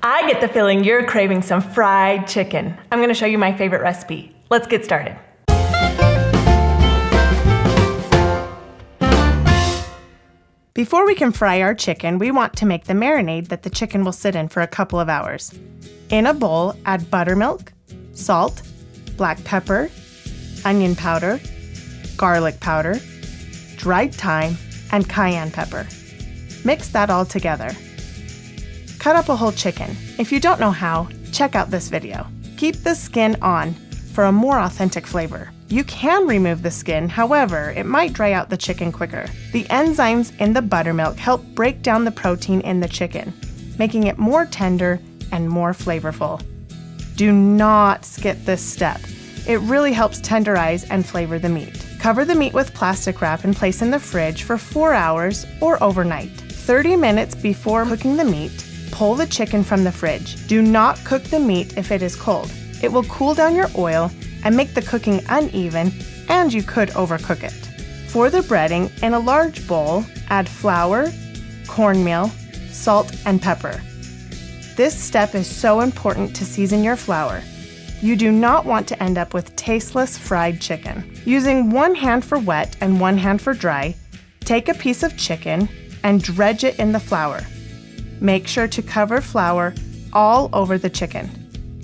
I get the feeling you're craving some fried chicken. I'm gonna show you my favorite recipe. Let's get started. Before we can fry our chicken, we want to make the marinade that the chicken will sit in for a couple of hours. In a bowl, add buttermilk, salt, black pepper, onion powder, garlic powder, dried thyme, and cayenne pepper. Mix that all together. Cut up a whole chicken. If you don't know how, check out this video. Keep the skin on for a more authentic flavor. You can remove the skin, however, it might dry out the chicken quicker. The enzymes in the buttermilk help break down the protein in the chicken, making it more tender and more flavorful. Do not skip this step. It really helps tenderize and flavor the meat. Cover the meat with plastic wrap and place in the fridge for 4 hours or overnight. 30 minutes before cooking the meat, pull the chicken from the fridge. Do not cook the meat if it is cold. It will cool down your oil and make the cooking uneven, and you could overcook it. For the breading, in a large bowl, add flour, cornmeal, salt, and pepper. This step is so important to season your flour. You do not want to end up with tasteless fried chicken. Using one hand for wet and one hand for dry, take a piece of chicken and dredge it in the flour. Make sure to cover flour all over the chicken.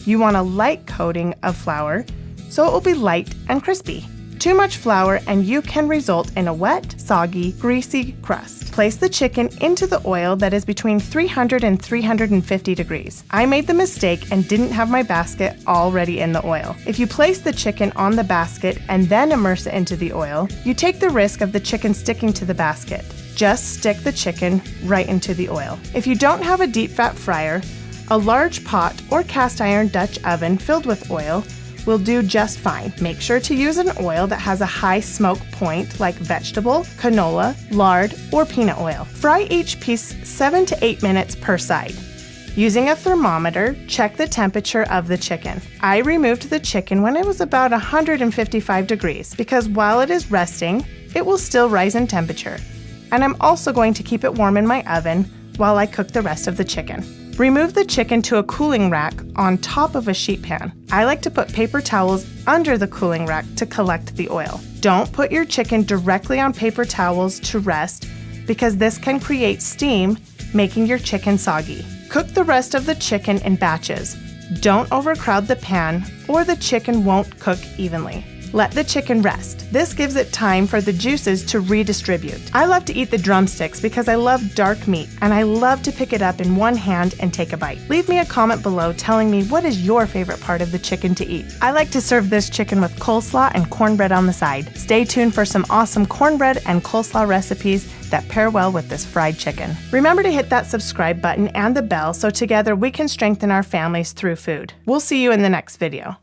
You want a light coating of flour so it will be light and crispy. Too much flour and you can result in a wet, soggy, greasy crust. Place the chicken into the oil that is between 300 and 350 degrees. I made the mistake and didn't have my basket already in the oil. If you place the chicken on the basket and then immerse it into the oil, you take the risk of the chicken sticking to the basket. Just stick the chicken right into the oil. If you don't have a deep fat fryer, a large pot or cast iron Dutch oven filled with oil will do just fine. Make sure to use an oil that has a high smoke point like vegetable, canola, lard, or peanut oil. Fry each piece 7 to 8 minutes per side. Using a thermometer, check the temperature of the chicken. I removed the chicken when it was about 155 degrees because while it is resting, it will still rise in temperature. And I'm also going to keep it warm in my oven while I cook the rest of the chicken. Remove the chicken to a cooling rack on top of a sheet pan. I like to put paper towels under the cooling rack to collect the oil. Don't put your chicken directly on paper towels to rest because this can create steam, making your chicken soggy. Cook the rest of the chicken in batches. Don't overcrowd the pan or the chicken won't cook evenly. Let the chicken rest. This gives it time for the juices to redistribute. I love to eat the drumsticks because I love dark meat and I love to pick it up in one hand and take a bite. Leave me a comment below telling me what is your favorite part of the chicken to eat. I like to serve this chicken with coleslaw and cornbread on the side. Stay tuned for some awesome cornbread and coleslaw recipes that pair well with this fried chicken. Remember to hit that subscribe button and the bell so together we can strengthen our families through food. We'll see you in the next video.